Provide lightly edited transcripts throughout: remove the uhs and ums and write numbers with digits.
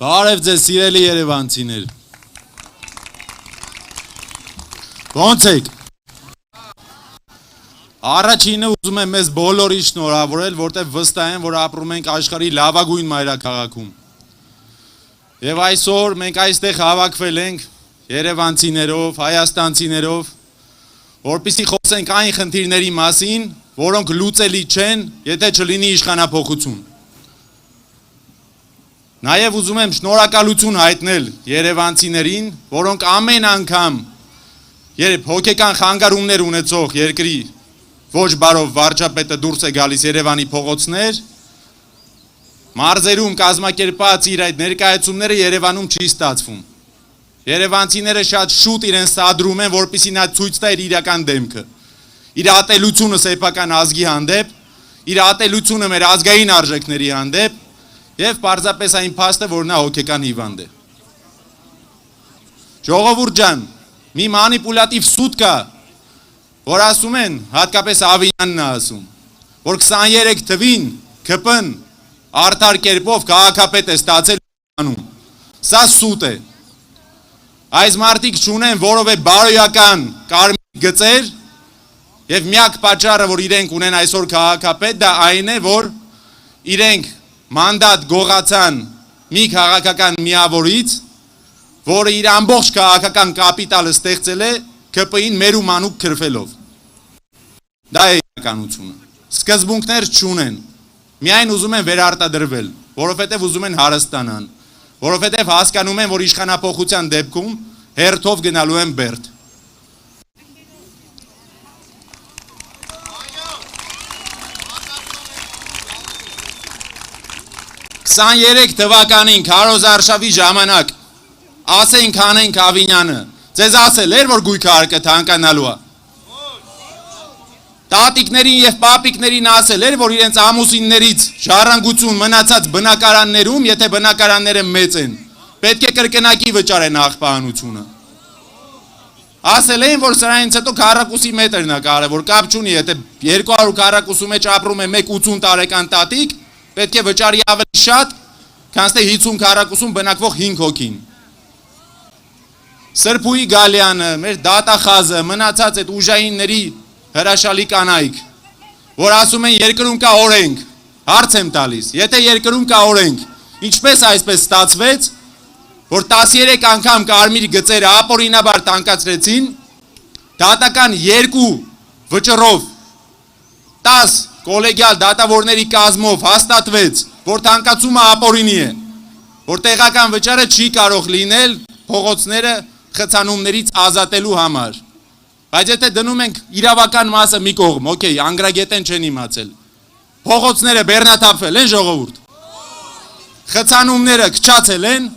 Բարև ձեզ սիրելի երևանցիներ։ Ոնց եք։ Առաջինը ուզում եմ մեզ բոլորի շնորհավորել, որտեղ վստահ եմ, որ ապրում ենք աշխարհի լավագույն մայրաքաղաքում։ Եվ այսօր մենք այստեղ հավաքվել ենք երևանցիներով, հայաստանցիներով, որպեսզի խոսենք այն խնդիրների մասին, որոնք լուծելի չեն, եթե չլինի իշխանափոխություն։ Նաև ուզում եմ շնորհակալություն հայտնել երևանցիներին, որոնք ամեն անգամ երբ հոգեկան խանգարումներ ունեցող երկրի ոչ բարով վարչապետը դուրս է գալիս Երևանի փողոցներ, մարզերում կազմակերպած իր այդ ներկայացումները Երևանում չի ստացվում։ Երևանցիները շատ շուտ իրեն սադրում են, որպեսզի նա ցույց տա իր իրական դեմքը։ Իր ատելությունը սեփական ազգի հանդեպ, իր ատելությունը մեր ազգային արժեքների հանդեպ եւ պարզապես այն փաստը, որ նա հոգեկան հիվանդ է։ Ժողովուրդ ջան, մի մանիպուլատիվ սուտ կա, որ ասում են, հատկապես Ավինյանն է ասում, որ 23 թվին ԿՊ-ն արդար կերպով քաղաքապետ է ստացել անում։ Սա սուտ է։ Այս մարդիկ չունեն որևէ բարոյական կարմիր գծեր եւ միակ պատճառը, որ իրենք ունեն այսօր քաղաքապետ, դա այն է, որ իրենք մանդատ գողացան մի քաղաքական միավորից, որը իր ամբողջ քաղաքական կապիտալը ստեղծել է ԿՊ-ին մեր ու մանուկ քրֆելով։ Դա է իրականությունը։ Սկզբունքներ չունեն։ Միայն ուզում են վերարտադրվել, որովհետև ուզում են հարստանան, որովհետև հասկանում են, որ իշխանափոխության դեպքում հերթով գնալու են Բերդ։ Քսաներեք թվականին քարոզարշավի ժամանակ ասենք անենք Ավինյանը, ձեզ ասել էր, որ գույքը արկը թանկանալու է։ Տատիկներին եւ պապիկներին ասել էր, որ իրենց ամուսիններից ժառանգություն մնացած բնակարաններում, եթե բնակարանները մեծ են, պետք է կրկնակի վճարեն աղբահանությունը։ Ասել էին, որ սրանից հետո քառակուսի մետրն է կարևոր, կապ չունի, եթե 200 քառակուսու մեջ ապրում է 1-80 տարեկան տատիկ, պետք է վճարի ավելի շատ, քան թե 50 քառակուսում բնակվող 5 հոգին։ Սրբուի Գալյանը, մեր դատախազը, մնացած այդ ուժայինների հրաշալի կանայք, որ ասում են երկրում կա օրենք, հարց եմ տալիս, եթե երկրում կա օրենք, ինչպես այսպես ստացվեց, որ 13 անգամ կարմիր գծերը ապօրինաբար տանկացրեցին, դատական 2 վճռով 10 կոլեգիալ դատավորների կազմով հաստատվեց, որ տանկացումը ապօրինի է, որ տեղական վճարը չի կարող լինել փողոցները խցանումներից ազատելու համար։ Բայց եթե դնում ենք իրավական մասը մի կողմ, օքեյ, անգրագետեն չեն իմացել։ Փողոցները բեռնաթափվել են ժողովուրդ։ Խցանումները քչացել են,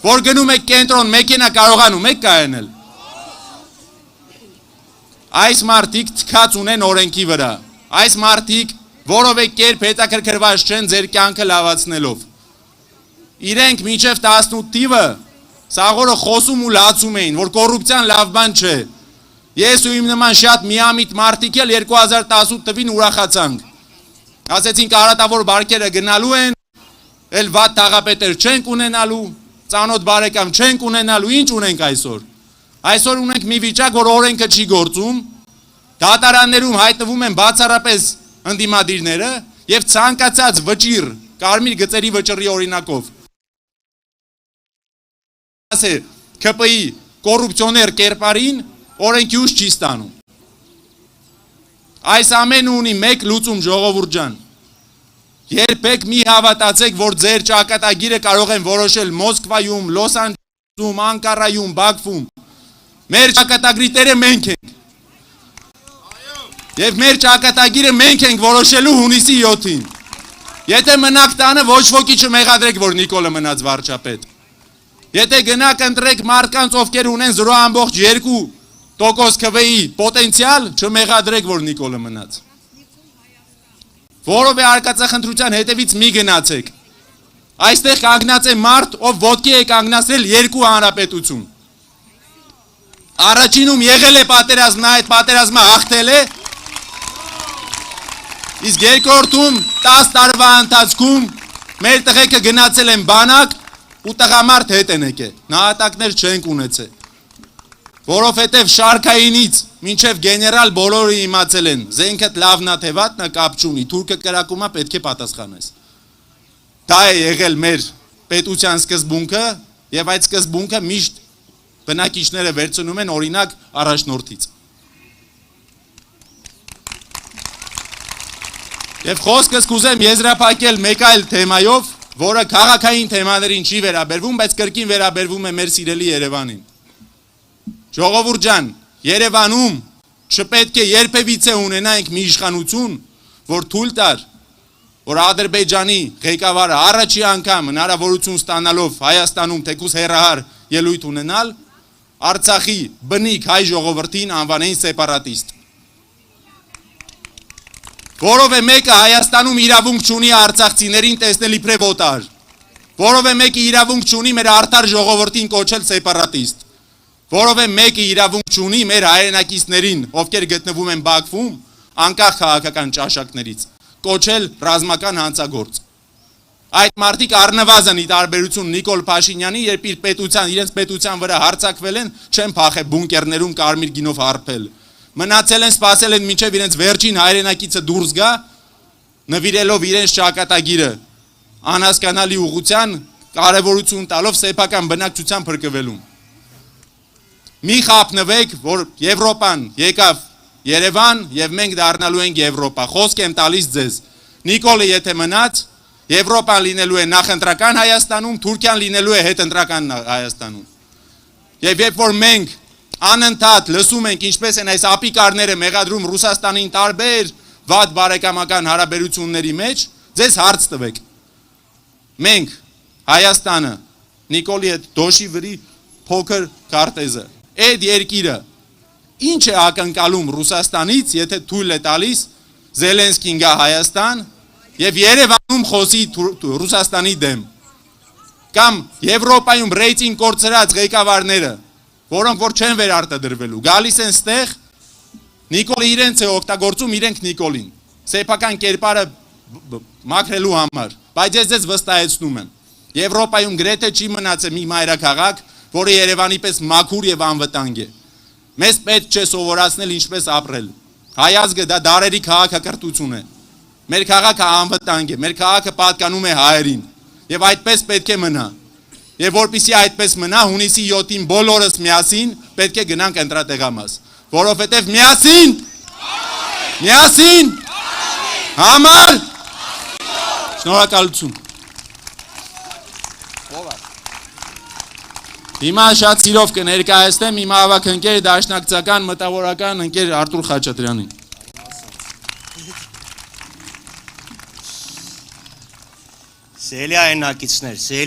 որ գնում եք կենտրոն մեքենա կարողանում եք կայանել։ Այս մարդիկ թքած ունեն օրենքի վրա։ Այս մարդիկ որովե կերպ հետաքրքրված չեն ձեր կյանքը լավացնելով։ Իրենք մինչև 18 թիվը սաղորը խոսում ու լացում էին, որ կոռուպցիան լավ բան չէ։ Ես ու իմ նման շատ միամիտ մարդիկ էլ 2018 թվին ուրախացանք։ Ասեցինք արատավոր բարկերը գնալու են, էլ վատ թաղապետեր չենք ունենալու, ծանոթ բարեկամ չենք ունենալու, ինչ ունենք այսօր։ Այսօր ունենք մի վիճակ, որ օրենքը չի գործում, դատարաններում հայտնվում են բացառապես ընդդիմադիրները եւ ցանկացած վճիռ կարմիր գծերի վճռի օրինակով ասե ԿՊ-ի կոռուպցիոներ կերպարին օրենքի ուժ չի ստանում։ Այս ամենը ունի մեկ լուծում ժողովուրդ ջան։ Երբեք մի հավատացեք, որ ձեր ճակատագիրը կարող են որոշել Մոսկվայում, Լոս Անջելեսում, Անկարայում, Բաքվում։ Մեր ճակատագրի տերը մենք ենք։ Եվ մեր ճակատագիրը մենք ենք որոշելու հունիսի 7-ին։ Եթե մնաք տանը, ոչ ոքի չմեղադրեք, որ Նիկոլը մնաց վարչապետ։ Եթե գնաք ընտրեք մարդկանց, ովքեր ունեն 0.2% ԿՎ-ի պոտենցիալ, չմեղադրեք, որ Նիկոլը մնաց։ Որովե արկածախնդրության հետևից մի գնացեք։ Այստեղ կանգնած է մարդ, ով ոտքի է կանգնացրել 2 հանրապետություն։ Առաջինում եղել է պատերազմ, նա այդ պատերազմը հաղթել է։ Իսկ երկրորդում 10 տարվա ընթացքում մեր տղեկը գնացել են բանակ, ու տղամարդ հետ են եկել, նահատակներ չենք ունեցել, որովհետև շարքայինից մինչև գեներալ բոլորը իմացել են, զենքդ լավն է թե վատն է կապ չունի, թուրքը կրակում է պետք է պատասխանես։ Դա է եղել մեր պետության սկզբունքը եւ այդ սկզբունքը միշտ բնակիչները վերցնում են օրինակ առաջնորդից։ Եվ խոսքս կուզեմ եզրափակել մեկ այլ թեմայով, որը քաղաքային թեմաներին չի վերաբերվում, բայց կրկին վերաբերվում է մեր սիրելի Երևանին։ Ժողովուրդ ջան, Երևանում չպետք է երբևիցե ունենանք մի իշխանություն, որ թույլ տար, որ Ադրբեջանի ղեկավարը առաջի անգամ հնարավորություն ստանալով Հայաստանում թեկուզ հեռահար ելույթ ունենալ, Արցախի բնիկ հայ ժողովրդին անվանեն սեպարատիստ։ Որովհետև մեկը Հայաստանում իրավունք չունի արցախցիներին տեսնել իբրև օտար, որովհետև մեկը իրավունք չունի մեր արդար ժողովրդին կոչել սեպարատիստ, որովհետև մեկը իրավունք չունի մեր հայրենակիցներին, ովքեր գտնվում են Բաքվում, անկախ քաղաքական ճաշակներից, կոչել ռազմական հանցագործ։ Այդ մարդիկ առնվազն ի տարբերություն Նիկոլ Փաշինյանի, երբ իրենց պետության վրա հարձակվել են, չեն փախել բունկերներում կարմիր գինով հարբել։ Մնացել են, սպասել են մինչև իրենց վերջին հայրենակիցը դուրս գա, նվիրելով իրենց ճակատագիրը անհասկանալի ուղղության, կարևորություն տալով սեփական բնակչության փրկվելուն։ Մի խափնվեք, որ Եվրոպան եկավ Երևան եւ մենք դառնալու ենք Եվրոպա։ Խոսք եմ տալիս ձեզ։ Նիկոլը եթե մնաց, Եվրոպան լինելու է նախընտրական Հայաստանում, Թուրքիան լինելու է հետընտրական Հայաստանում։ Եվ երբ որ մենք անընդհատ լսում ենք ինչպես են այս ապիկարները մեղադրում Ռուսաստանին տարբեր վատ բարեկամական հարաբերությունների մեջ, ձեզ հարց տվեք։ Մենք Հայաստանը Նիկոլի հետ դոշի վրի փոքր քարտեզը, այդ երկիրը ինչ է ակնկալում Ռուսաստանից, եթե թույլ է տալիս Զելենսկին գա Հայաստան եւ Երևանում խոսի Ռուսաստանի դեմ։ Կամ Եվրոպայում ռեյտինգ կորցրած ղեկավարները, որոնք որ չեն վերարտադրվելու, գալիս են ստեղ, Նիկոլը իրենց է օգտագործում իրենք Նիկոլին, սեփական կերպարը մաքրելու համար, բայց ես ձեզ վստահեցնում եմ, Եվրոպայում գրեթե չի մնացել մի մայրաքաղաք, որը Երևանի պես մաքուր եւ անվտանգ է։ Մեզ պետք չէ սովորացնել ինչպես ապրել։ Հայ ազգը դա դարերի քաղաքակրթություն է։ Մեր քաղաքը անվտանգ է, մեր քաղաքը պատկանում է հայերին եւ այդպես պետք է մնա։ Եվ որպեսզի այդպես մնա, հունիսի 7-ին բոլորս միասին պետք է գնանք ընտրատեղամաս, որովհետեւ միասին համար շնորհակալություն։ Հիմա շատ սիրով կներկայացնեմ իմ ավագ ընկեր դաշնակցական մտավորական ընկեր Արտուր Խաչատրյանին։ Սիրելի հայրենակիցներ, սիրելի